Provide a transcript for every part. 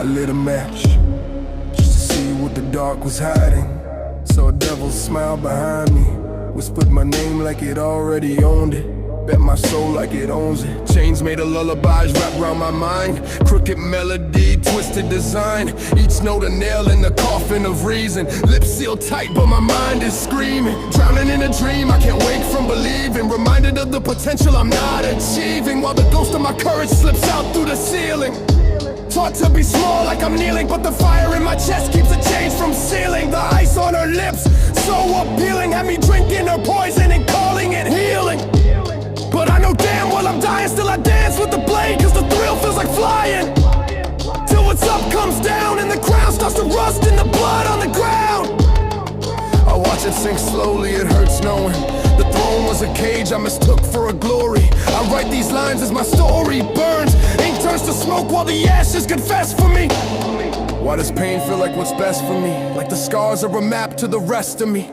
lit a match just to see what the dark was hiding. Saw a devil smile behind me, whispered my name like it already owned it. Bet my soul like it owns it. Chains made of lullabies wrapped around my mind. Crooked melody, twisted design. Each note a nail in the coffin of reason. Lips sealed tight but my mind is screaming. Drowning in a dream, I can't wake from believing. Reminded of the potential I'm not achieving, while the ghost of my courage slips out through the ceiling. Taught to be small like I'm kneeling, but the fire in my chest keeps the change from sealing. The ice on her lips, so appealing, had me drinking her poison and calling it healing. But I know damn well I'm dying, still I dance with the blade, cause the thrill feels like flying. Till what's up comes down and the crown starts to rust in the blood on the ground. I watch it sink slowly, it hurts knowing the throne was a cage I mistook for a glory. I write these lines as my story burns. Ink turns to smoke while the ashes confess for me. Why does pain feel like what's best for me? Like the scars are a map to the rest of me.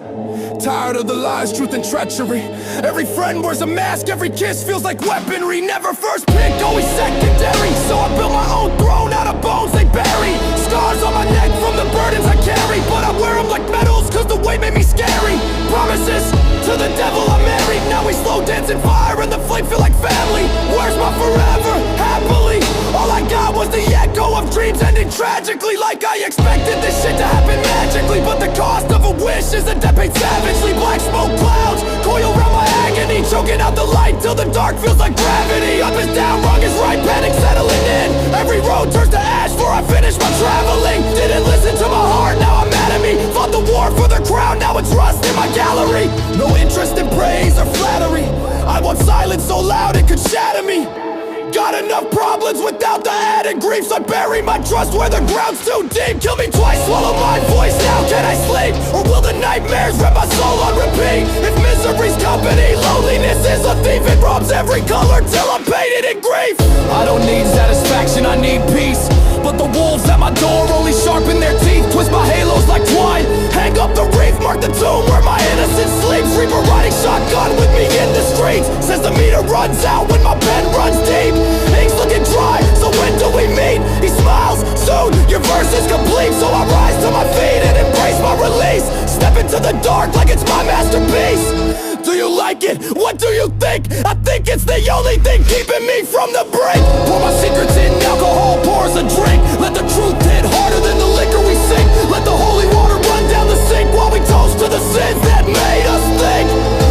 Tired of the lies, truth and treachery. Every friend wears a mask, every kiss feels like weaponry. Never first pick, always secondary. So I built my own throne out of bones they bury. Scars on my neck from the burdens I carry, but I wear them like medals cause the weight made me scary. Promises to the devil I'm married. Now we slow dancing fire and the flame feel like family. Where's my forever? Happily. All I got was the echo of dreams ending tragically. Like I expected this shit to happen magically, but the cost of a wish is a death paid savagely. Black smoke clouds coil around my agony, choking out the light till the dark feels like gravity. Up is down, wrong is right, panic settling in. Every road turns to ash before I finish my traveling. Didn't listen to my heart, now I'm mad at me. Fought the war for the crown, now it's rust in my gallery. No interest in praise or flattery. I want silence so loud it could shatter me. Got enough problems without the added grief, so I bury my trust where the ground's too deep. Kill me twice, swallow my voice, now can I sleep? Or will the nightmares rip my soul on repeat? If misery's company, loneliness is a thief. It robs every color till I'm painted in grief. I don't need satisfaction, I need peace. But the wolves at my door only sharpen their teeth. Twist my halos like twine, hang up the wreath. Mark the tomb where my innocence sleeps. Reaper riding shotgun with me in the streets. Says the meter runs out when my pen runs deep. Ink's looking dry, so when do we meet? He smiles, soon your verse is complete. So I rise to my feet and embrace my release. Step into the dark like it's my masterpiece. Do you like it? What do you think? I think it's the only thing keeping me from the brink. Pour my secrets in, alcohol pours a drink. Let the truth hit harder than the liquor we sink. Let the holy water run down the sink while we toast to the sins that made us think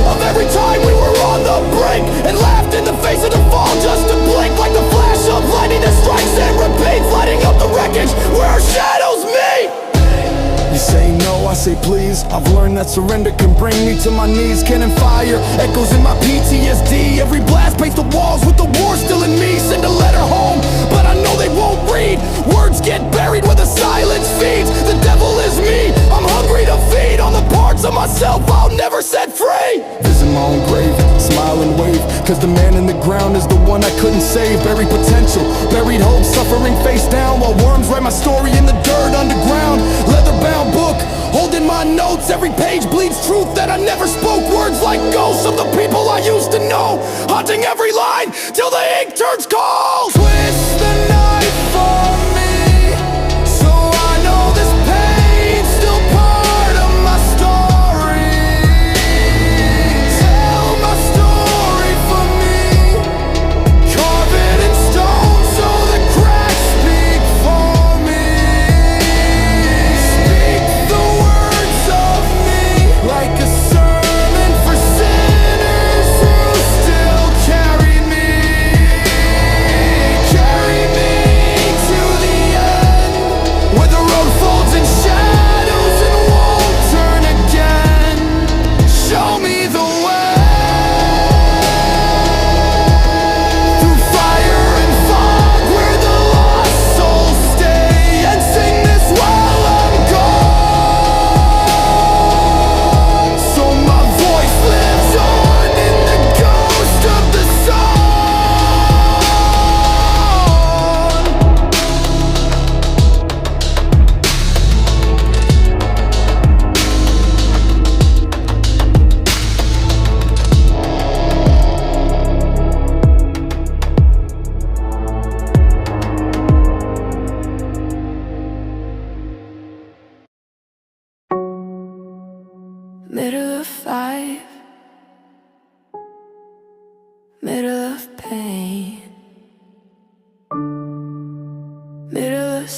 of every time we were on the brink and laughed in the face of the fall just to blink. Like the flash of lightning that strikes and repeats, lighting up the wreckage where our shadows meet. You say no, I say please. I've learned that surrender can bring me to my knees. Cannon fire echoes in my PTSD. Every blast paints the walls with the war still in me. Send a letter home, but I know they won't read. Words get buried where the silence feeds. The devil is me, I'm hungry to feed on the parts of myself I'll never set free. Visit my own grave, smile and wave, cause the man in the ground is the one I couldn't save. Buried potential, buried hope, suffering face down, while worms write my story in the dirt underground. Leather-bound book, holding my notes. Every page bleeds truth that I never spoke. Words like ghosts of the people I used to know, haunting every line till the ink turns cold. Twist the knife for me, so I know this pain's still part of my story. Tell my story for me, carve it in stone so the cracks speak for me. Speak the words of me like a sermon for sinners who still carry me.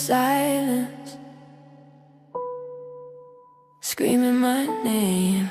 silence, screaming my name.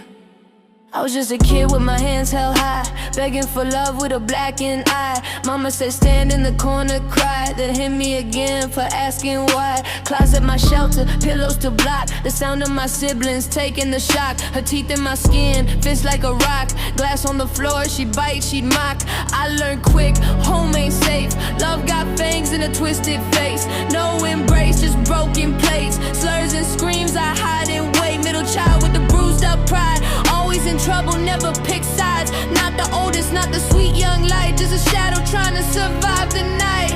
I was just a kid with my hands held high, begging for love with a blackened eye. Mama said stand in the corner, cry, then hit me again for asking why. Closet my shelter, pillows to block the sound of my siblings taking the shock. Her teeth in my skin, fist like a rock. Glass on the floor, she bite, she'd mock. I learned quick, home ain't safe. Love got fangs and a twisted face. No embrace, just broken plates. Slurs and screams, I hide and wait. Middle child with the bruised up pride. Always in trouble, never pick sides. Not the oldest, not the sweet young light. Just a shadow trying to survive the night.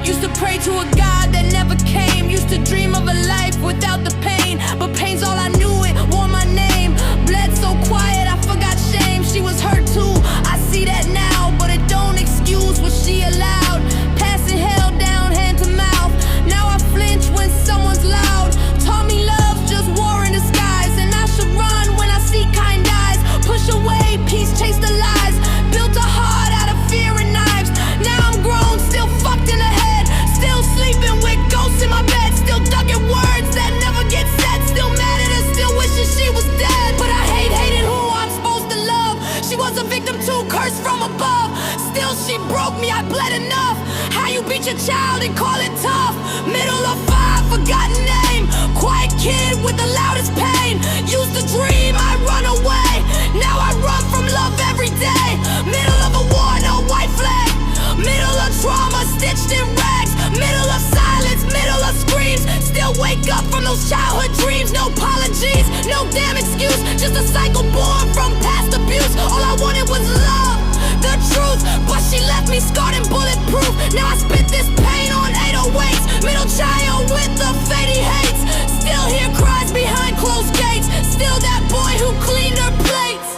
Used to pray to a God that never came. Used to dream of a life without the pain, but pain's all I knew, it wore my name. Bled so quiet, I forgot shame. She was hurt too, I see that now, but it don't excuse what she allowed. Passing hell down, hand to mouth. Now I flinch when someone's loud. Taught me love's just war in disguise, and I should run when I see kind eyes. Push away, peace, chase the lies. Built a heart out of fear and knives. Now I'm grown, still fucked in the head. Still sleeping with ghosts in my bed. Still ducking words that never get said. Still mad at her, still wishing she was dead. But I hated who I'm supposed to love. She was a victim too, cursed from above. Still she broke me, I bled enough. How you beat your child and call it tough? Middle of five, forgotten name. Quiet kid with the loudest pain. Used to dream, I run away. Now I run from love every day. Middle of a war, no white flag. Middle of trauma, stitched in rags. Middle of silence, middle of screams. Still wake up from those childhood dreams. No apologies, no damn excuse. Just a cycle born from past abuse. All I wanted was love, the truth. But she left me scarred and bulletproof. Now I spit this pain on 808s. Middle child with the fate he hates. Still hear cries behind closed gates. Still that boy who cleaned her plates.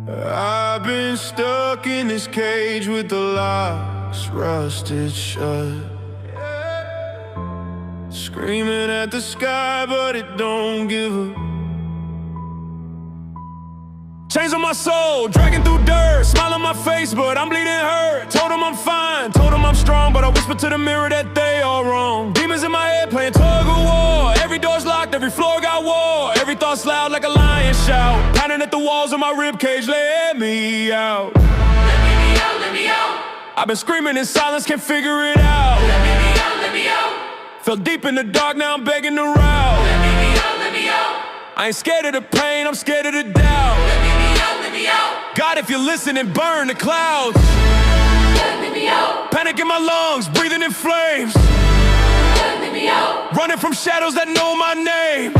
I've been stuck in this cage with the locks rusted shut. Screaming at the sky, but it don't give up. Chains on my soul, dragging through dirt. Smile on my face, but I'm bleeding hurt. Told them I'm fine, told them I'm strong, but I whisper to the mirror that they all wrong. Demons in my head playing tug of war. Every door's locked, every floor got war. Every thought's loud like a lion shout. Pounding at the walls of my ribcage, let me out. Let me out, let me out. I've been screaming in silence, can't figure it out. Let me out, let me out. Fell deep in the dark, now I'm begging to route. Let me out, let me out. I ain't scared of the pain, I'm scared of the doubt. Let me out. God, if you're listening, burn the clouds. Let me out. Panic in my lungs, breathing in flames. Let me out. Running from shadows that know my name.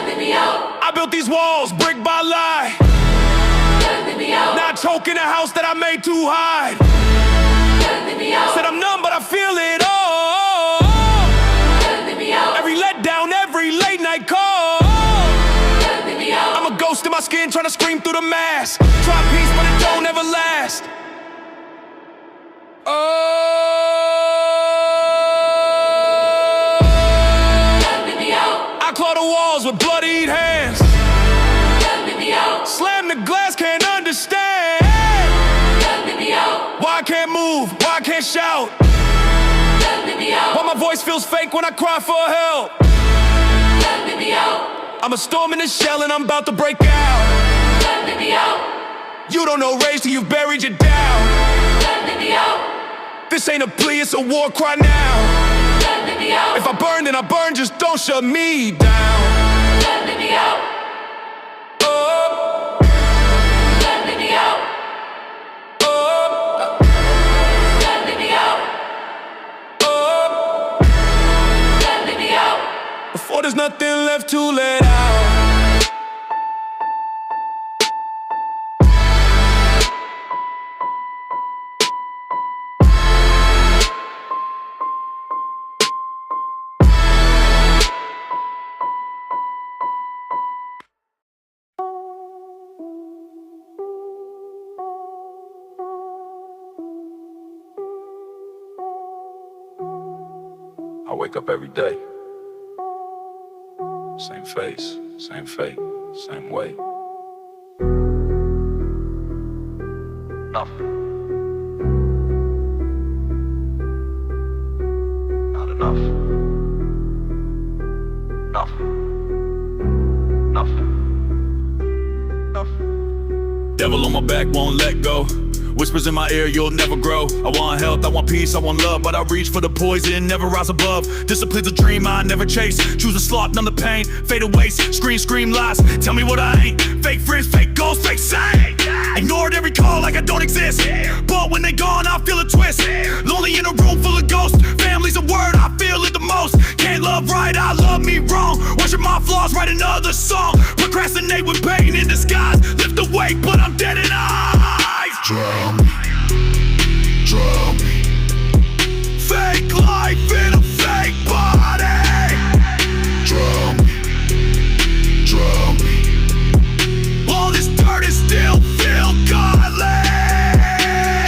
Let me out. I built these walls, brick by lie. Let me out. Now I choke in a house that I made too high. Let me out. Said I'm numb, but I feel it all. Let me out. Every letdown, every late night call. Let me out. I'm a ghost in my skin, trying to scream through the mask. Try peace, but it don't ever last. Let me out. I claw the walls with bloodied hands. Let me out. Slam the glass, can't understand. Let me out. Why I can't move, why I can't shout. Let me out. Why my voice feels fake when I cry for help. Let me out. I'm a storm in the shell and I'm about to break out. Let me out. You don't know rage till you've buried your doubt. Let me out. This ain't a plea, it's a war cry now. Let me out. If I burn, then I burn, just don't shut me down. Let me out. Oh, Let me out. oh, Let me out. oh. Let me out. Before there's nothing left to let out. wake up every day. Same face, same fate, same way. Nothing. Not enough. Nothing. Nothing. Nothing. Devil on my back won't let go. Whispers in my ear, you'll never grow. I want health, I want peace, I want love, but I reach for the poison, never rise above. Discipline's a dream I never chase. Choose a slot, numb the pain, fade away. Scream lies, tell me what I ain't. Fake friends, fake goals, fake sight. Ignored every call like I don't exist. But when they gone, I feel a twist. Lonely in a room full of ghosts. Family's a word, I feel it the most. Can't love right, I love me wrong. Worship my flaws, write another song. Procrastinate with pain in disguise. Lift awake, but I'm dead in eyes. Drown me, drown me. Fake life in a fake body. Drown me, drown me. All this dirt is still feel godly.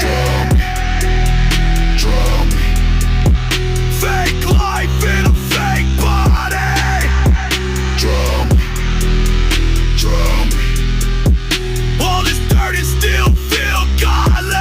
Drown me, drown me. Fake life in a fake body. Drown me, drown me. All this dirt is still feel godly.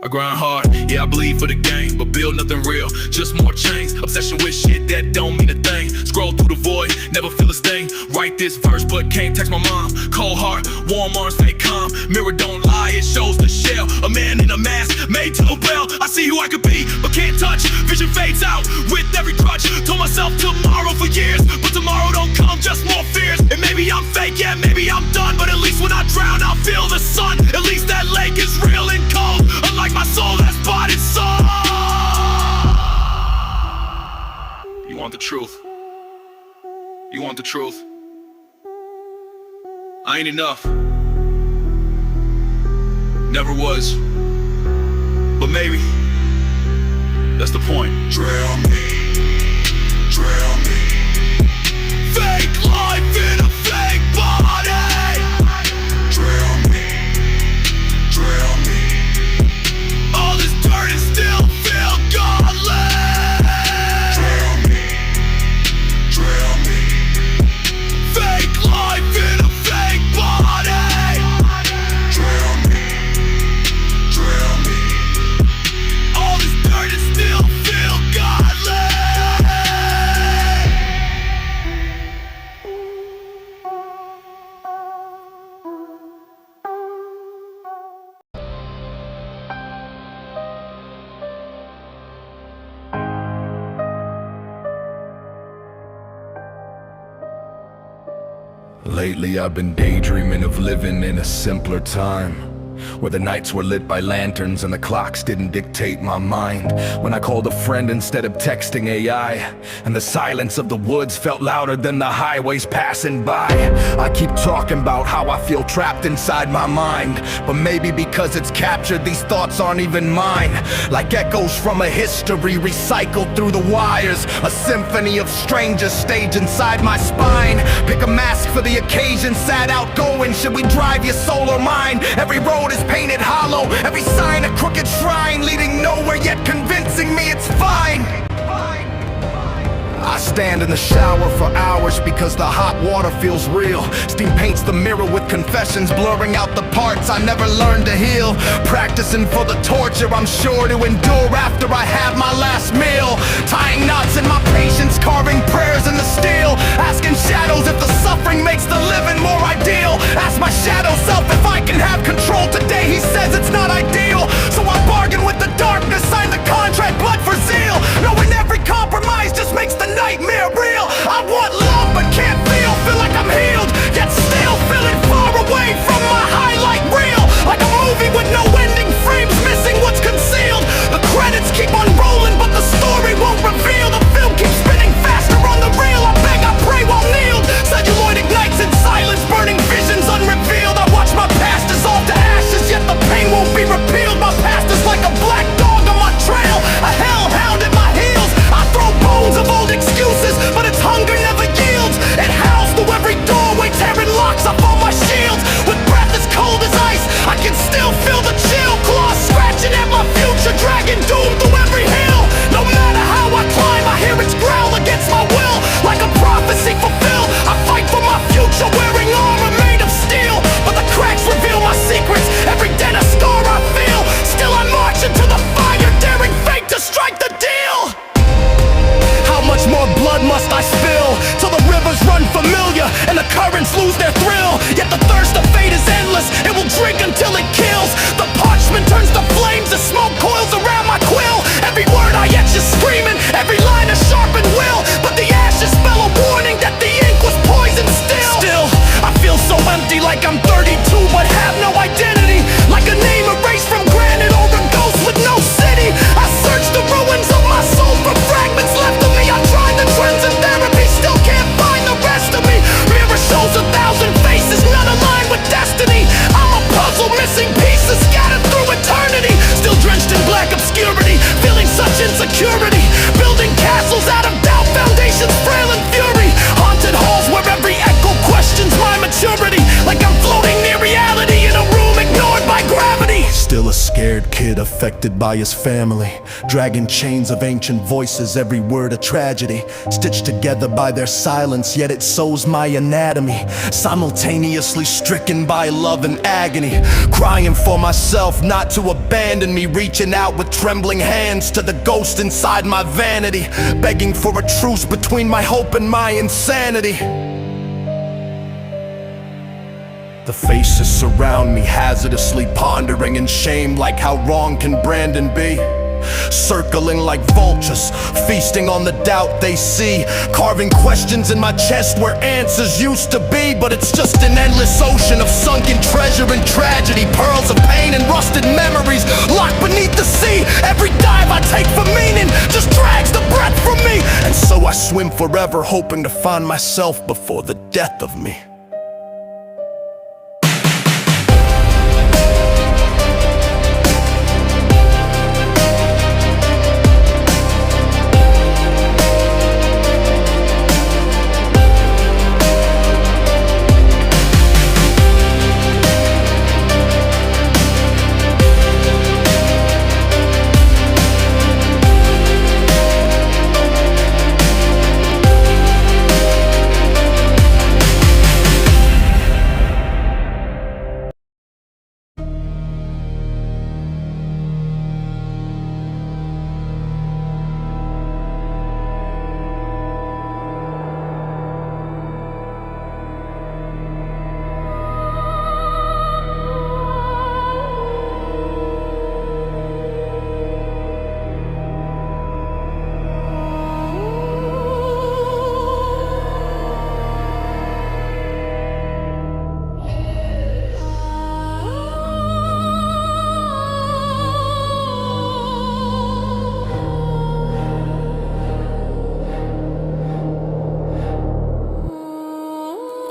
I grind hard, yeah, I bleed for the game, but build nothing real, just more chains. Obsession with shit that don't mean a thing. Scroll through the void, never feel a sting. Write this verse, but can't text my mom. Cold heart, warm arms, fake calm. Mirror don't lie, it shows the shell. A man in a mask, made to rebel. I see who I could be, but can't touch. Vision fades out with every crutch. Told myself tomorrow for years, but tomorrow don't come, just more fears. And maybe I'm fake, yeah, maybe I'm done, but at least when I drown, I'll feel the sun. At least that lake is real and cold, unlike my soul that's bought its soul. You want the truth? You want the truth? I ain't enough. Never was. But maybe that's the point. Drown me, drown me. Fake life in a fake body. Drown me, drown me. All this dirt is still feel godly. Drown me, drown me. Fake life in a fake body. Drown me, drown me. All this dirt is still feel godly. Lately I've been daydreaming of living in a simpler time, where the nights were lit by lanterns and the clocks didn't dictate my mind. When I called a friend instead of texting AI, and the silence of the woods felt louder than the highways passing by. I keep talking about how I feel trapped inside my mind, but maybe because it's captured, these thoughts aren't even mine. Like echoes from a history recycled through the wires, a symphony of strangers staged inside my spine. Pick a mask for the occasion, sad outgoing. Should we drive your soul or mine? Every road is painted hollow, every sign a crooked shrine leading nowhere, yet convincing me it's fine. I stand in the shower for hours because the hot water feels real. Steam paints the mirror with confessions, blurring out the parts I never learned to heal. Practicing for the torture I'm sure to endure after I have my last meal. Tying knots in my patience, carving prayers in the steel. Asking shadows if the suffering makes the living more ideal. Ask my shadow self if I can have control today. He says it's not ideal, so I bargain with the darkness, sign the contract, blood for zeal. Knowing every compromise just makes the nightmare real. I want love but can't feel like I'm healed, yet still feeling far away from my highlight reel. Like a movie with no ending, frames missing what's concealed. The credits keep on rolling but the story won't reveal. The film keeps spinning faster on the reel. I beg, I pray while kneeled. Celluloid ignites in silence, burning visions unrevealed. I watch my past dissolve to ashes, yet the pain won't be repealed. My past is security, building castles out of doubt, foundations frail and fury, haunted halls where every echo questions my maturity, like I'm floating near reality in a room ignored by gravity. Still a scared kid affected by his family, dragging chains of ancient voices, every word a tragedy, stitched together by their silence, yet it sows my anatomy, simultaneously stricken by love and agony, crying for myself not to abandon me, reaching out with trembling hands to the ghost inside my vanity, begging for a truce between my hope and my insanity. The faces surround me, hazardously pondering in shame, like how wrong can Brandon be? Circling like vultures, feasting on the doubt they see, carving questions in my chest where answers used to be. But it's just an endless ocean of sunken treasure and tragedy, pearls of pain and rusted memories locked beneath the sea. Every dive I take for meaning just drags the breath from me, and so I swim forever, hoping to find myself before the death of me.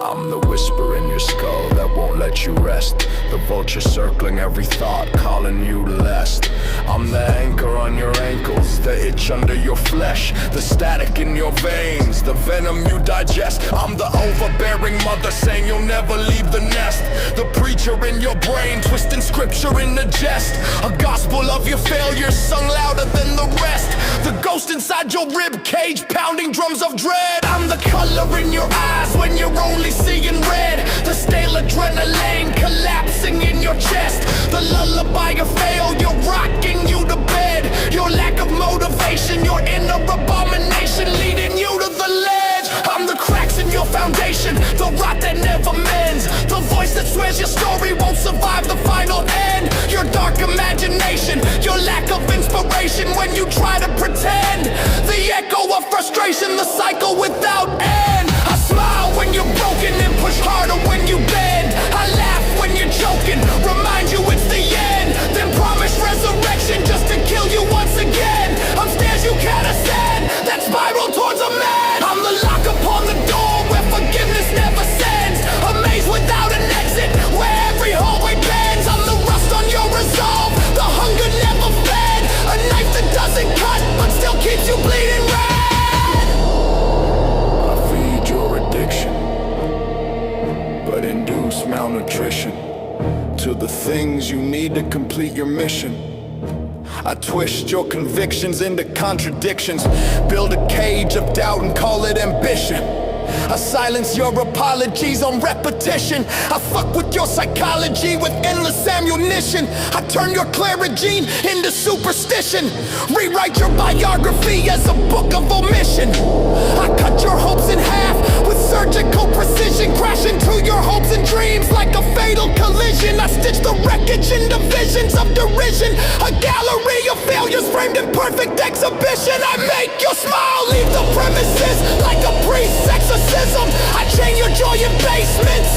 I'm the whisper in your skull that won't let you rest, the vulture circling every thought, calling you to lest. I'm the anchor on your ankles, the itch under your flesh, the static in your veins, the venom you digest. I'm the overbearing mother saying you'll never leave the nest, the preacher in your brain twisting scripture into jest, a gospel of your failures sung louder than the rest, the ghost inside your rib cage pounding drums of dread. I'm the color in your eyes when you're only seeing red, the stale adrenaline collapsing in your chest, the lullaby of failure rocking you to bed, your lack of motivation, your inner abomination leading you to the ledge. I'm the cracks in your foundation, the rot that never mends, the voice that swears your story won't survive the final end, your dark imagination, your lack of inspiration when you try to pretend, the echo of frustration, the cycle without end. I smile when you're broken and push harder when you bend, I laugh when you're joking, remind you it's the end, then promise resurrection just to kill you once again. I'm stairs you can't ascend, that spiral towards a man. I'm the lock upon the door where forgiveness never sends, a maze without an exit where every hallway bends. I'm the rust on your resolve, the hunger never fed, a knife that doesn't cut but still keeps you bleeding red. I feed your addiction, but induce malnutrition to the things you need to complete your mission. I twist your convictions into contradictions, build a cage of doubt and call it ambition. I silence your apologies on repetition, I fuck with your psychology with endless ammunition. I turn your Claritin into superstition, rewrite your biography as a book of omission. I cut your hopes in half with surgical precision, crash into your hopes and dreams like a fatal collision. I stitch the wreckage into visions of derision, a gallery of failures framed in perfect exhibition. I make your smile leave the premises like a priest's exorcism. I chain your joy in basements,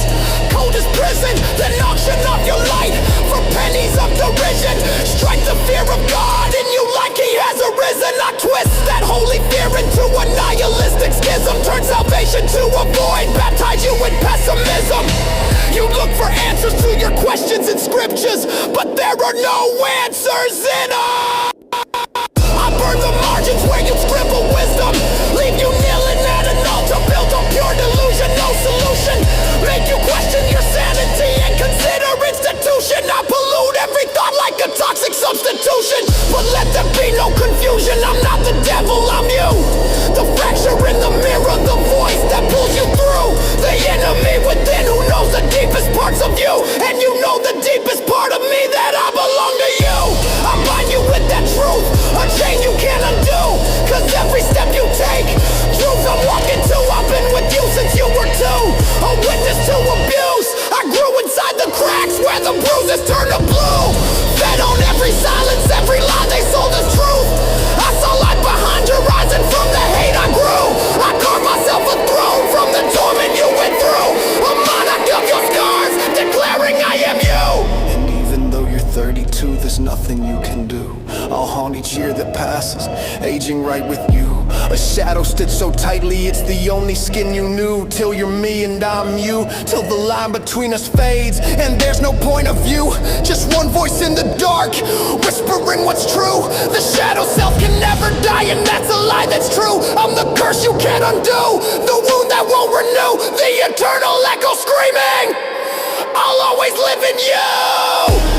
cold as prison, then auction off your light for pennies of derision. Strike the fear of God in you like he has arisen. I twist that holy fear into a nihilistic schism, turn salvation to a void, baptize you in pessimism. You look for answers to your questions in scriptures, but there are no answers in them. I burn the march illusion, I'm not the devil, I'm you. The fracture in the mirror, the voice that pulls you through. The enemy within who knows the deepest parts of you. And you know the deepest part of me, that I belong to you. I bind you with that truth, a chain you can't undo. Cause every step you take, truth I'm walking to. I've been with you since you were two, a witness to abuse. I grew inside the cracks where the bruises turn to blue. Fed on every silence, every lie they sold as truth. I saw light behind your eyes, and from the hate I grew. I carved myself a throne from the torment you went through. A monarch of your scars, declaring I am you. And even though you're 32, there's nothing you can do. I'll haunt each year that passes, aging right with you. A shadow stitched so tightly, it's the only skin you knew. Till you're me and I'm you, till the line between us fades and there's no point of view. Just one voice in the dark, whispering what's true. The shadow self can never die, and that's a lie that's true. I'm the curse you can't undo, the wound that won't renew. The eternal echo screaming, I'll always live in you.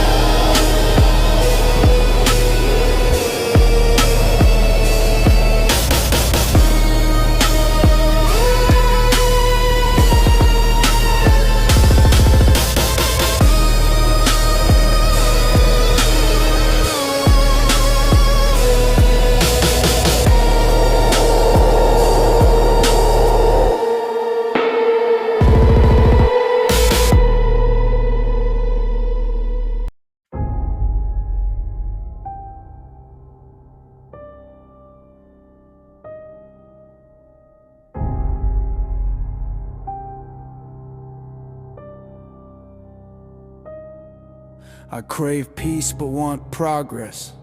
I crave peace but want progress.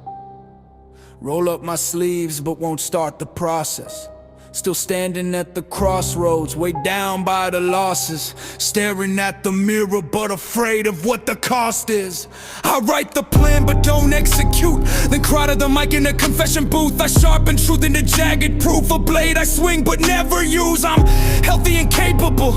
Roll up my sleeves but won't start the process. Still standing at the crossroads, weighed down by the losses. Staring at the mirror but afraid of what the cost is. I write the plan but don't execute, then cry to the mic in a confession booth. I sharpen truth into jagged proof, a blade I swing but never use. I'm healthy and capable,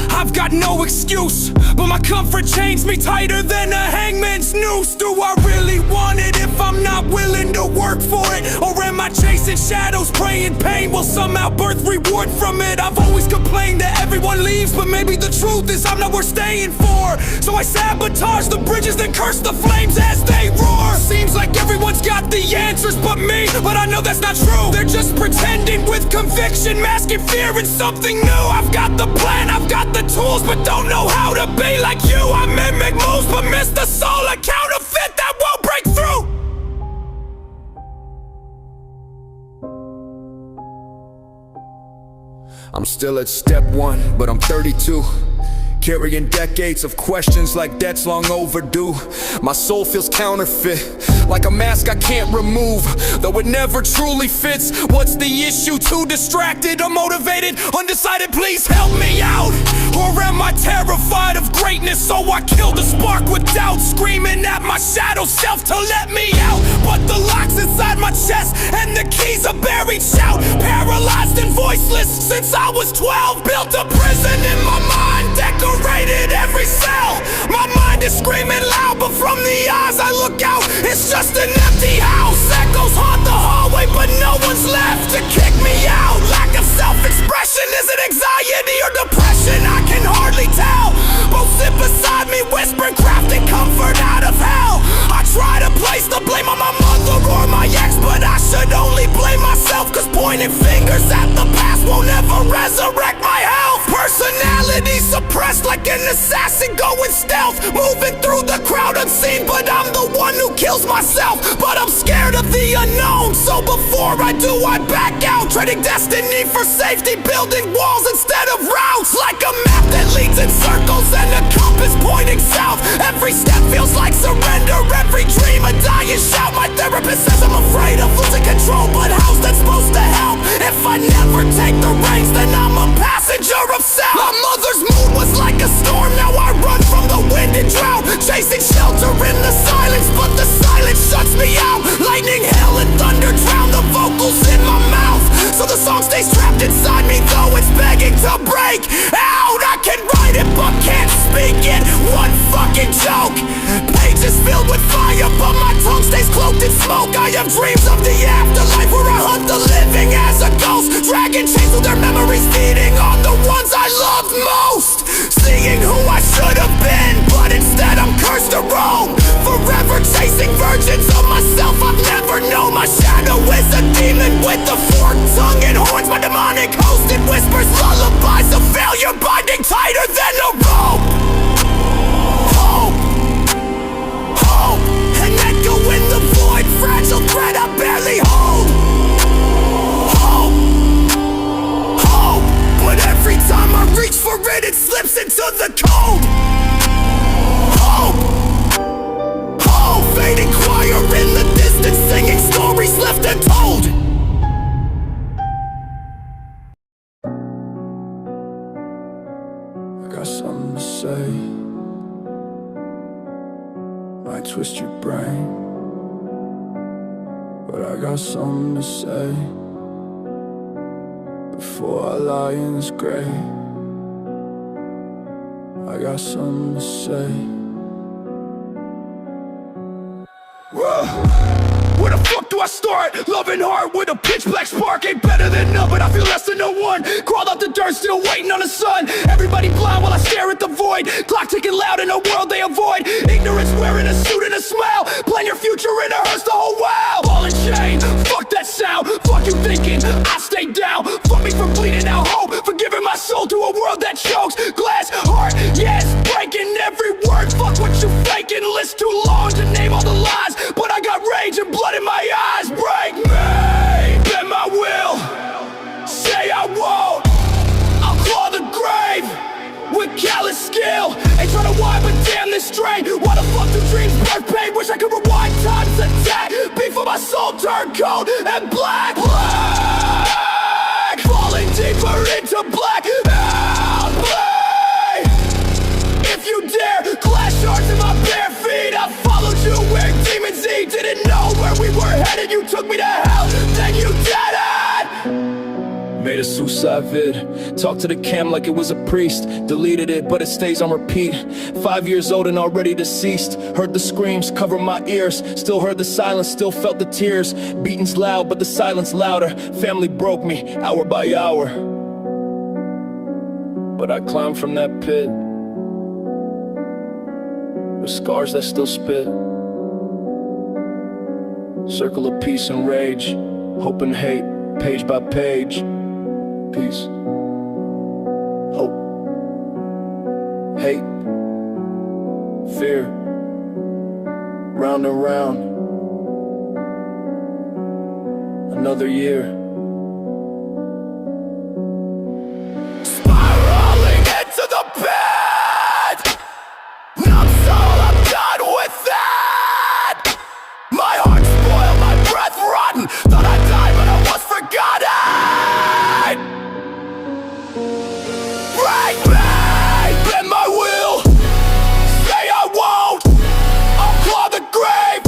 I've got no excuse, but my comfort chains me tighter than a hangman's noose. Do I really want it if I'm not willing to work for it? Or am I chasing shadows, praying pain will somehow birth reward from it? I've always complained that everyone leaves, but maybe the truth is I'm not worth staying for. So I sabotage the bridges, then curse the flames as they roar. Seems like everyone's got the answers but me, but I know that's not true. They're just pretending with conviction, masking fear in something new. I've got the plan, I've got the tools, but don't know how to be like you. I mimic moves, but miss the soul. A counterfeit that won't break through. I'm still at step one, but I'm 32. Carrying decades of questions like debts long overdue. My soul feels counterfeit, like a mask I can't remove, though it never truly fits. What's the issue? Too distracted or motivated? Undecided, please help me out. Or am I terrified of greatness, so I kill the spark with doubt, screaming at my shadow self to let me out? But the lock's inside my chest and the keys a buried shout. Paralyzed and voiceless since I was 12. Built a prison in my mind, decorated every cell. My mind is screaming loud, but from the eyes I look out, it's just an empty house. Echoes haunt the hallway, but no one's left to kick me out. Lack of self-expression, is it anxiety or depression? I can hardly tell. Both sit beside me, whispering, crafting comfort out of hell. I try to place the blame on my mother or my ex, but I should only blame myself, cause pointing fingers at the past won't ever resurrect my health. Personality suppressed like an assassin going stealth, moving through the crowd unseen, but I'm the one who kills myself. But I'm scared of the unknown, so before I do I back out, trading destiny for safety, building walls instead of routes. Like a map that leads in circles and a compass pointing south. Every step feels like surrender, every dream a dying shout. My therapist says I'm afraid of losing control, but how's that supposed to help? If I never take the reins, then I'm a passenger of self. My mother's mood was like a storm, now I run from the wind and drought, chasing shelter in the silence, but the silence shuts me out. Lightning, hail, and thunder drown the vocals in my mouth, so the song stays trapped inside me, though it's begging to break out. I can write it but can't speak it. One fucking joke. Pages filled with fire, but my tongue stays cloaked in smoke. I have dreams of the afterlife where I hunt the living as a ghost, dragging chains through their memories, feeding on the ones I loved most. Seeing who I should have been, but instead I'm cursed to roam, forever chasing virgins of myself I've never known. My shadow is a demon with a forked tongue and horns. My demonic host, it whispers lullabies of failure, binding tighter than a rope. Hope, hope, an echo in the void, fragile thread I barely hold. Hope, hope, but every time I reach for it, it slips into the cold. Hope, hope, fading choir in the distance, singing stories left untold. I got something to say, might twist your brain, but I got something to say before I lie in this grave. I got something to say. Where the fuck do I start? Loving heart with a pitch black spark. Ain't better than none, but I feel less than no one. Crawled out the dirt, still waiting on the sun. Everybody blind while I stare at the void. Clock ticking loud in a world they avoid. Ignorance wearing a suit and a smile. Plan your future in a hearse the whole while. Ball and chain, fuck that sound. Fuck you thinking, I stay down. Fuck me for bleeding out hope, for giving my soul to a world that chokes. Glass heart, yes, breaking every word. Fuck what you faking, list too long to name all the lies, but I got rage and blood in my eyes. Break me, bend my will, say I won't. I'll claw the grave with callous skill. Ain't tryna whine, but damn this strain. Why the fuck do dreams birth pain? Wish I could rewind time's attack. Before my soul turned cold and black. Black, falling deeper into black. Help me, if you dare. Glass shards in my bare feet. I followed you where demons eat. Didn't know where we were headed. You took me to hell, then you did it. Made a suicide vid, talked to the cam like it was a priest. Deleted it, but it stays on repeat. 5 years old and already deceased. Heard the screams, cover my ears. Still heard the silence, still felt the tears. Beatings loud, but the silence louder. Family broke me, hour by hour. But I climbed from that pit with scars that still spit. Circle of peace and rage, hope and hate, page by page. Peace, hope, hate, fear, round and round. Another year, spiraling into the pit. Numb soul, I'm done with that. My heart spoiled, my breath rotten. Thought I'd die, but I was forgotten. Break me, bend my will, say I won't. I'll claw the grave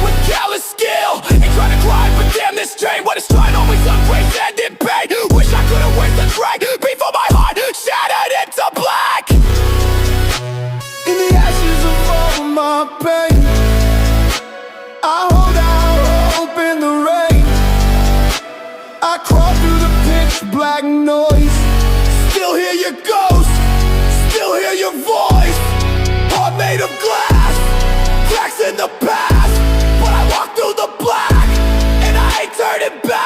with callous skill. Ain't trying to cry, but damn this chain. What is trying always ungrace and in pain. Wish I could've waved the drag before my heart shattered into black. In the ashes of all my pain, I hold out hope in the rain. I crawl through the pitch black noise. Still hear your ghost, still hear your voice. Heart made of glass, cracks in the past. But I walk through the black, and I ain't turning back.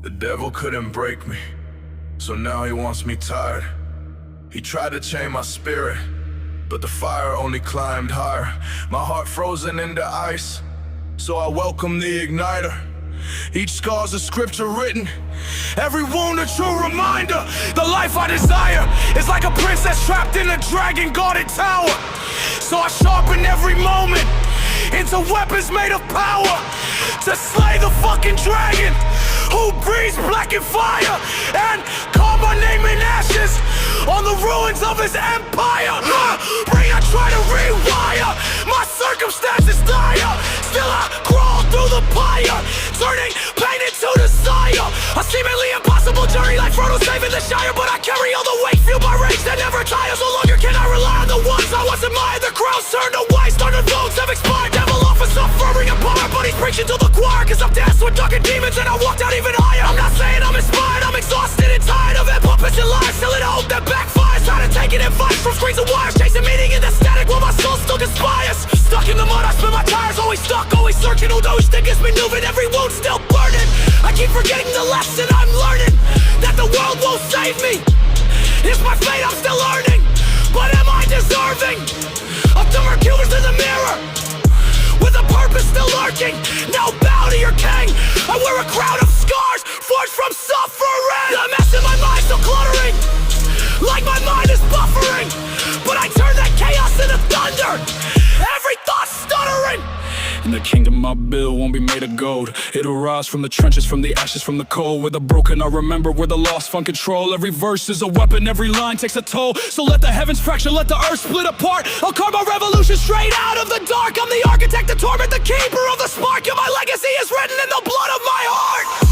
The devil couldn't break me, so now he wants me tired. He tried to chain my spirit, but the fire only climbed higher. My heart frozen into ice, so I welcome the igniter. Each scar's a scripture written, every wound a true reminder. The life I desire is like a princess trapped in a dragon-guarded tower. So I sharpen every moment into weapons made of power to slay the fucking dragon who breathes black and fire and carve my name in ashes on the ruins of his empire. Bring, I try to rewire my circumstances dire. Still I crawl through the fire, turning pain into desire. A seemingly impossible journey like Frodo saving the Shire, but I carry all the weight, fueled by rage that never tires. No longer can I rely on the ones I once admired. The crowds turned to white, started votes have expired. Devil offers suffering and power, but he's preaching to the choir. Cause I'm danced with darker demons and I walked out even higher. I'm not saying I'm inspired, I'm exhausted and tired of it. Puppets and lies, still in hope that backfires. Trying to take it advice from screens and wires, chasing meaning in the static while my soul still conspires. Stuck in the mud, I spin my tires, always stuck, always searching. Although each thing gets me moving, every wound still burning. I keep forgetting the lesson I'm learning, that the world won't save me. It's my fate I'm still earning, but am I deserving of the mercurials in the mirror? With a purpose still lurking, now bow to your king. I wear a crown of scars, forged from suffering. The mess in my mind still cluttering, like my mind is buffering. But I turn that chaos into thunder, every thought stuttering. In the kingdom I build won't be made of gold. It'll rise from the trenches, from the ashes, from the cold. Where the broken are remembered, where the lost find control. Every verse is a weapon, every line takes a toll. So let the heavens fracture, let the earth split apart. I'll carve my revolution straight out of the dark. I'm the architect, the torment, the keeper of the spark. And my legacy is written in the blood of my heart.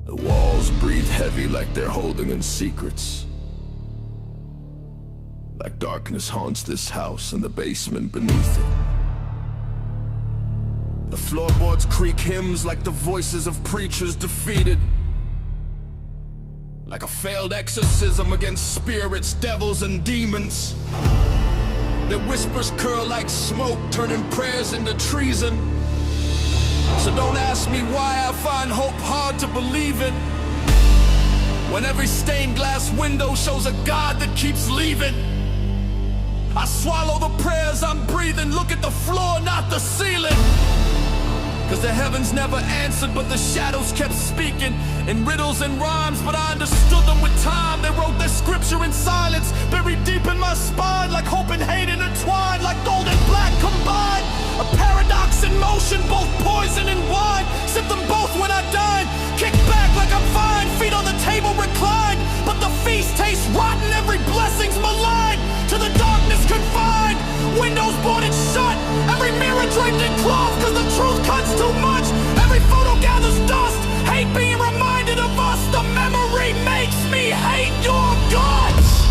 The walls breathe heavy like they're holding in secrets. Like darkness haunts this house and the basement beneath it. The floorboards creak hymns like the voices of preachers defeated. Like a failed exorcism against spirits, devils, and demons. Their whispers curl like smoke, turning prayers into treason. So don't ask me why I find hope hard to believe in, when every stained glass window shows a God that keeps leaving. I swallow the prayers I'm breathing, look at the floor, not the ceiling. Cause the heavens never answered, but the shadows kept speaking in riddles and rhymes, but I understood them with time. They wrote their scripture in silence, buried deep in my spine, like hope and hate intertwined, like gold and black combined. A paradox in motion, both poison and wine. Sip them both when I dine, kick back like I'm fine, feet on the table reclined. But the feast tastes rotten, every blessing's maligned. To the darkness confined, windows boarded shut, every mirror draped in cloth, cause the truth cuts too much. Every photo gathers dust, hate being reminded of us. The memory makes me hate your guts.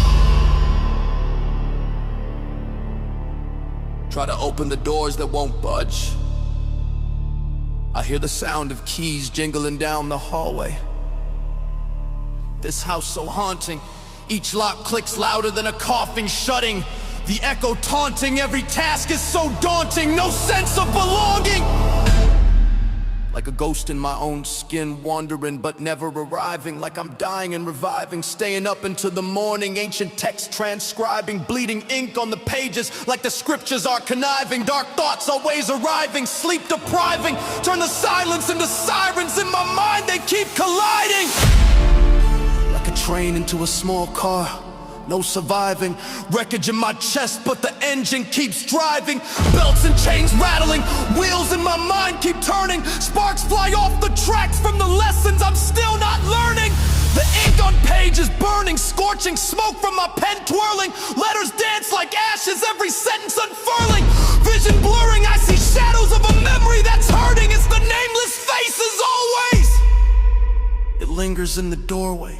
Try to open the doors that won't budge. I hear the sound of keys jingling down the hallway. This house so haunting, each lock clicks louder than a coffin shutting. The echo taunting, every task is so daunting, no sense of belonging. Like a ghost in my own skin, wandering but never arriving. Like I'm dying and reviving, staying up into the morning. Ancient text transcribing, bleeding ink on the pages. Like the scriptures are conniving, dark thoughts always arriving. Sleep depriving, turn the silence into sirens. In my mind they keep colliding. Like a train into a small car, no surviving. Wreckage in my chest, but the engine keeps driving. Belts and chains rattling, wheels in my mind keep turning. Sparks fly off the tracks from the lessons I'm still not learning. The ink on page is burning, scorching smoke from my pen twirling. Letters dance like ashes, every sentence unfurling. Vision blurring, I see shadows of a memory that's hurting. It's the nameless faces always. It lingers in the doorway,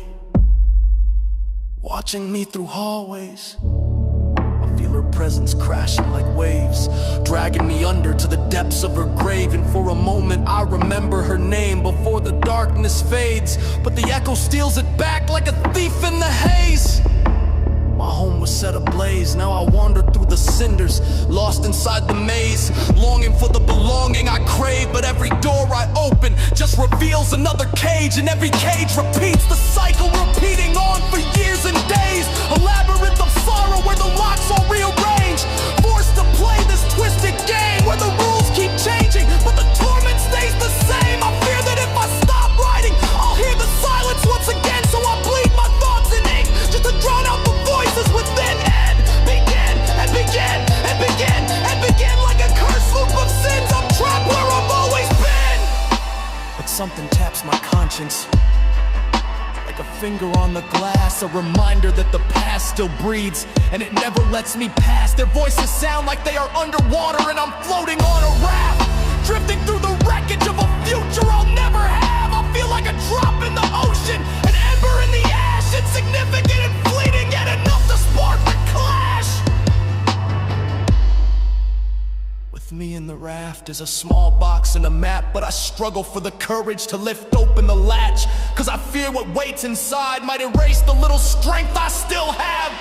watching me through hallways. I feel her presence crashing like waves, dragging me under to the depths of her grave. And for a moment I remember her name before the darkness fades, but the echo steals it back like a thief in the haze. My home was set ablaze, now I wander through the cinders, lost inside the maze, longing for the belonging I crave. But every door I open just reveals another cage, and every cage repeats the cycle, repeating on for years and days. A labyrinth of sorrow where the locks are rearranged, forced to play this twisted game where the rules keep changing, but the torment stays the same. I fear that if I stop writing, I'll hear the silence once again, so I bleed my thoughts in ink just to drown out the voices within. And begin, and begin, and begin, and begin like a cursed loop of sins. I'm trapped where I've always been. But something taps my conscience like a finger on the glass, a reminder that the past still breathes and it never lets me pass. Their voices sound like they are underwater and I'm floating on a raft, drifting through the wreckage of a future I'll never have. I feel like a drop in the ocean, an ember in the ash, insignificant and fleeting, yet enough to spark the clash. With me in the raft is a small box and a map, but I struggle for the courage to lift open the latch, cause I fear what waits inside might erase the little strength I still have.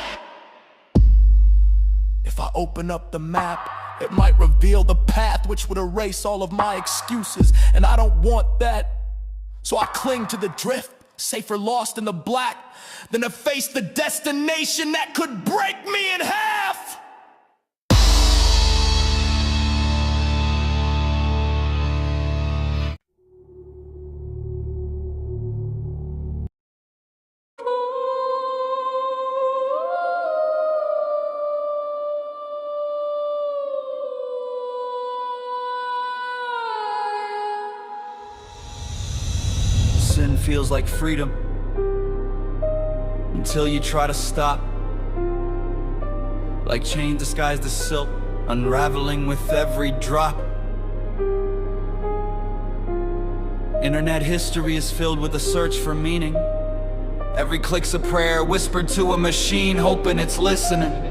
If I open up the map, it might reveal the path which would erase all of my excuses, and I don't want that. So I cling to the drift, safer lost in the black than to face the destination that could break me in half. Sin feels like freedom until you try to stop. Like chain disguised as silk, unraveling with every drop. Internet history is filled with a search for meaning. Every click's a prayer whispered to a machine, hoping it's listening.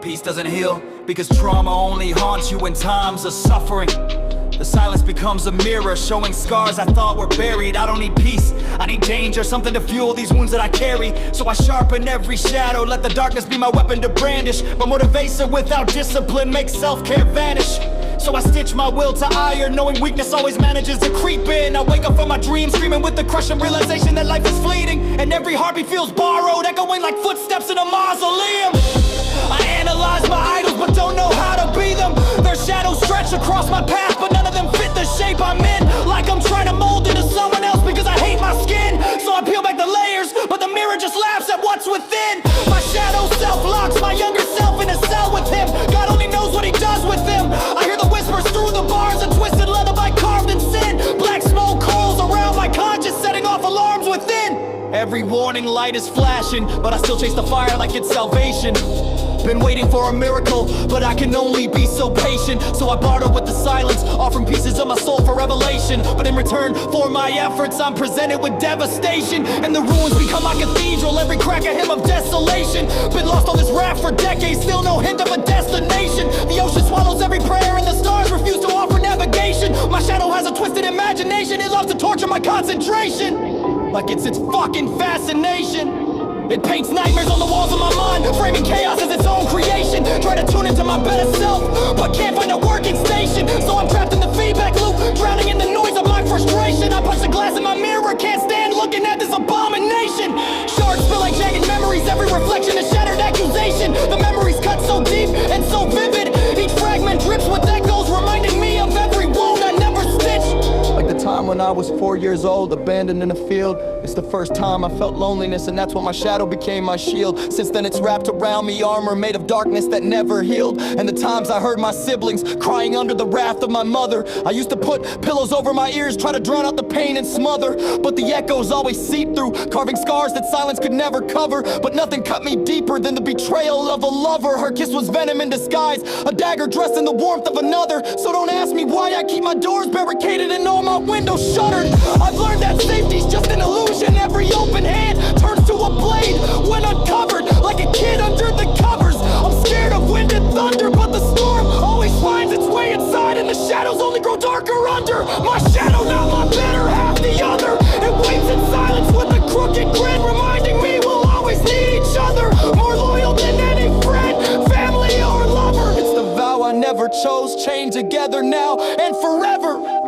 Peace doesn't heal because trauma only haunts you in times of suffering. The silence becomes a mirror showing scars I thought were buried. I don't need peace, I need danger, something to fuel these wounds that I carry. So I sharpen every shadow, let the darkness be my weapon to brandish. But motivation without discipline makes self-care vanish. So I stitch my will to iron, knowing weakness always manages to creep in. I wake up from my dreams, screaming with the crushing realization that life is fleeting, and every heartbeat feels borrowed, echoing like footsteps in a mausoleum. I analyze my idols but don't know how to be them. Their shadows stretch across my path, but none of them fit the shape I'm in. Like I'm trying to mold into someone else because I hate my skin. So I peel back the layers, but the mirror just laughs at what's within. My shadow self-locks my younger self in a cell with him. God only knows what he does with them. I hear the whispers through the bars, a twisted lullaby carved in sin. Black smoke curls around my conscience, setting off alarms within. Every warning light is flashing, but I still chase the fire like it's salvation. Been waiting for a miracle, but I can only be so patient. So I barter with the silence, offering pieces of my soul for revelation. But in return for my efforts, I'm presented with devastation. And the ruins become my cathedral, every crack a hymn of desolation. Been lost on this raft for decades, still no hint of a destination. The ocean swallows every prayer and the stars refuse to offer navigation. My shadow has a twisted imagination, it loves to torture my concentration, like it's its fucking fascination. It paints nightmares on the walls of my mind, framing chaos as its own creation. Try to tune into my better self, but can't find a working station. So I'm trapped in the feedback loop, drowning in the noise of my frustration. I punch the glass in my mirror, can't stand looking at this abomination. Shards spill like jagged memories, every reflection a shattered accusation. The memories cut so deep and so vivid, each fragment drips with echoes, reminding me of every wound I never stitched. Like the time when I was 4 years old, abandoned in a field. It's the first time I felt loneliness, and that's when my shadow became my shield. Since then it's wrapped around me, armor made of darkness that never healed. And the times I heard my siblings crying under the wrath of my mother, I used to put pillows over my ears, try to drown out the pain and smother. But the echoes always seep through, carving scars that silence could never cover. But nothing cut me deeper than the betrayal of a lover. Her kiss was venom in disguise, a dagger dressed in the warmth of another. So don't ask me why I keep my doors barricaded and all my windows shuttered. I've learned that safety's just an illusion. Every open hand turns to a blade when uncovered, like a kid under the covers. I'm scared of wind and thunder, but the storm always finds its way inside, and the shadows only grow darker under. My shadow, not my better half, the other. It waits in silence with a crooked grin, reminding me we'll always need each other. More loyal than any friend, family or lover. It's the vow I never chose, chained together now and forever.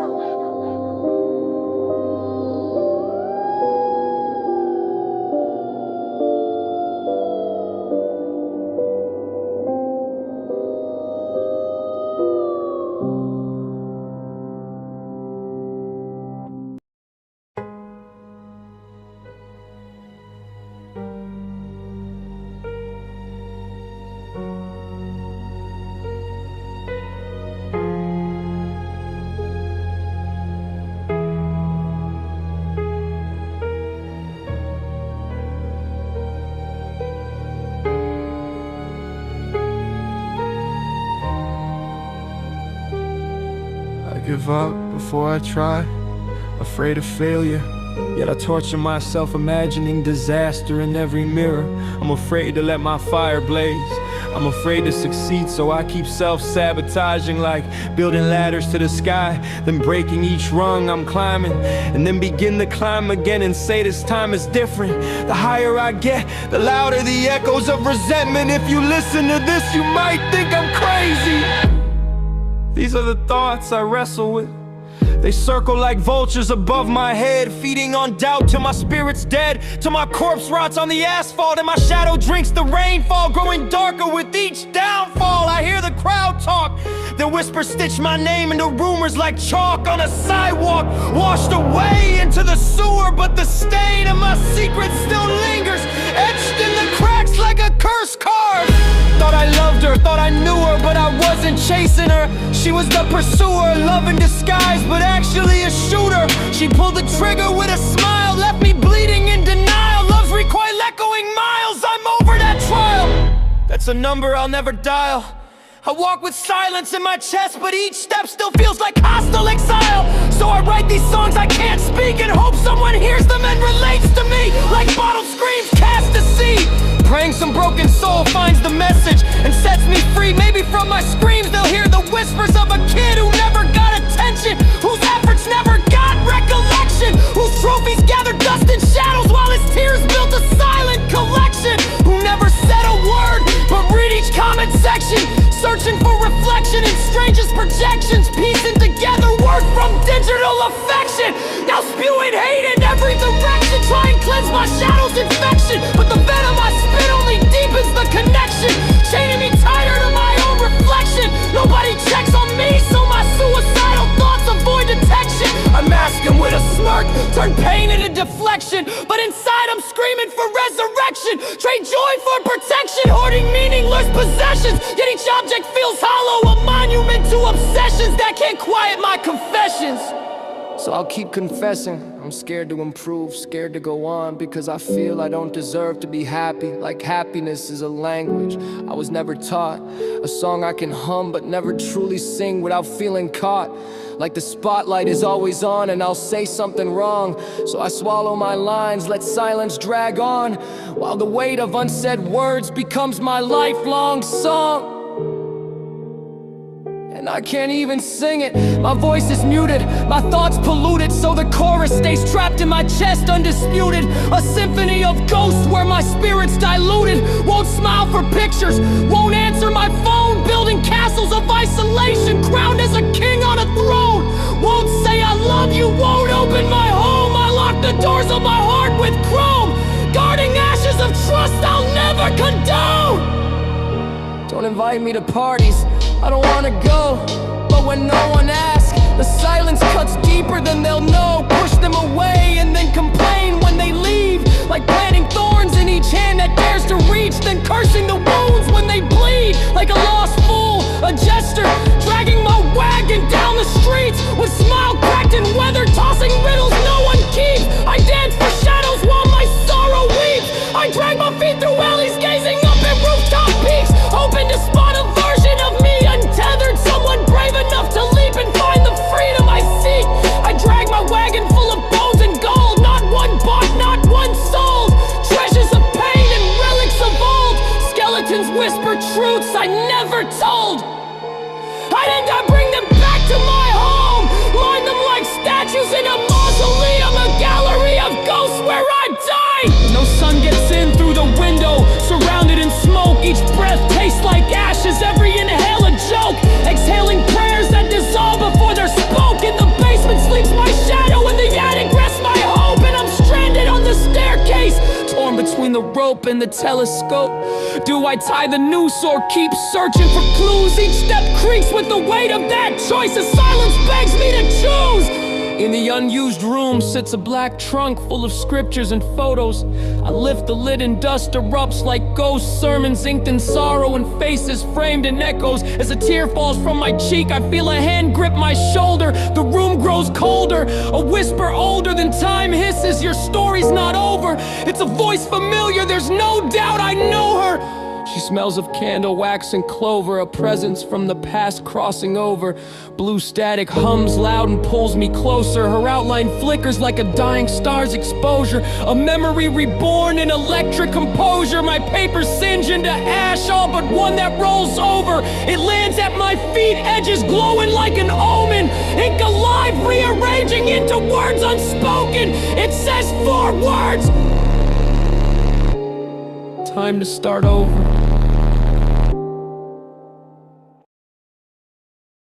Give up before I try, afraid of failure. Yet I torture myself imagining disaster in every mirror. I'm afraid to let my fire blaze, I'm afraid to succeed, so I keep self-sabotaging, like building ladders to the sky, then breaking each rung I'm climbing, and then begin to climb again and say this time is different. The higher I get, the louder the echoes of resentment. If you listen to this, you might think I'm crazy. These are the thoughts I wrestle with. They circle like vultures above my head, feeding on doubt till my spirit's dead, till my corpse rots on the asphalt and my shadow drinks the rainfall, growing darker with each downfall. I hear the crowd talk, their whispers stitch my name into rumors like chalk on a sidewalk, washed away into the sewer, but the stain of my secret still lingers, etched in the cracks like a curse card. Thought I loved her, thought I knew her, but I wasn't chasing her. She was the pursuer, love in disguise, but actually a shooter. She pulled the trigger with a smile, left me bleeding in denial. Love's recoil echoing miles, I'm over that trial. That's a number I'll never dial. I walk with silence in my chest, but each step still feels like hostile exile. So I write these songs I can't speak and hope someone hears them and relates to me, like bottled screams cast to sea. Praying some broken soul finds the message and sets me free. Maybe from my screams they'll hear the whispers of a kid who never got attention, whose efforts never got recollection, whose trophies gathered dust and shadows while his tears built a silent collection, who never said a word but read each comment section, searching for reflection in strangest projections, piecing together word from digital affection. Now spewing hate in every direction, try and cleanse my shadow's infection, but the venom I spit only deepens the connection, chaining me tighter to my own reflection. Nobody checks on me, so my suicidal thoughts avoid detection. I mask them with a smirk, turn pain into deflection, but inside I'm screaming for resurrection. Trade joy for protection, hoarding meaningless possessions, yet each object feels hollow, a monument to obsessions that can't quiet my confessions. So I'll keep confessing, I'm scared to improve, scared to go on, because I feel I don't deserve to be happy, like happiness is a language I was never taught, a song I can hum but never truly sing without feeling caught, like the spotlight is always on and I'll say something wrong, so I swallow my lines, let silence drag on, while the weight of unsaid words becomes my lifelong song. And I can't even sing it, my voice is muted, my thoughts polluted, so the chorus stays trapped in my chest undisputed. A symphony of ghosts where my spirit's diluted, won't smile for pictures, won't answer my phone, building castles of isolation, crowned as a king on a throne. Won't say I love you, won't open my home, I lock the doors of my heart with chrome, guarding ashes of trust I'll never condone. Don't invite me to parties, I don't wanna go, but when no one asks, The silence cuts deeper than they'll know. Push them away and then complain when they leave, like planting thorns in each hand that dares to reach, then cursing the wounds when they bleed. Like a lost fool, a jester, dragging my wagon down the streets with smile cracked and weather, tossing riddles no one keeps. I dance for shadows while my sorrow weeps. I drag my feet through alleys, gazing up at rooftop peaks, hoping to spot a version of me untethered, someone brave enough to leap and find the freedom I seek. I drag my wagon full of bones and gold, not one bought, not one sold. Treasures of pain and relics of old, skeletons whisper truths I never told. I bring them back to my home, line them like statues in a mausoleum, a gallery of ghosts where I die. No sun gets in through the window, surrounded in smoke. Each breath tastes like ashes, every inhale a joke. Exhaling prayers that dissolve before they're spoke. In the basement sleeps my shadow, in the attic rests my hope. And I'm stranded on the staircase, torn between the rope and the telescope. Do I tie the noose or keep searching for clues? Each step creaks with the weight of that choice as silence begs me to choose. In the unused room sits a black trunk full of scriptures and photos. I lift the lid and dust erupts like ghost sermons inked in sorrow and faces framed in echoes. As a tear falls from my cheek, I feel a hand grip my shoulder. The room grows colder, a whisper older than time hisses, your story's not over. It's a voice familiar, there's no doubt I know her. She smells of candle wax and clover, a presence from the past crossing over. Blue static hums loud and pulls me closer. Her outline flickers like a dying star's exposure. A memory reborn in electric composure. My paper singe into ash, all but one that rolls over. It lands at my feet, edges glowing like an omen. Ink alive, rearranging into words unspoken. It says 4 words. Time to start over.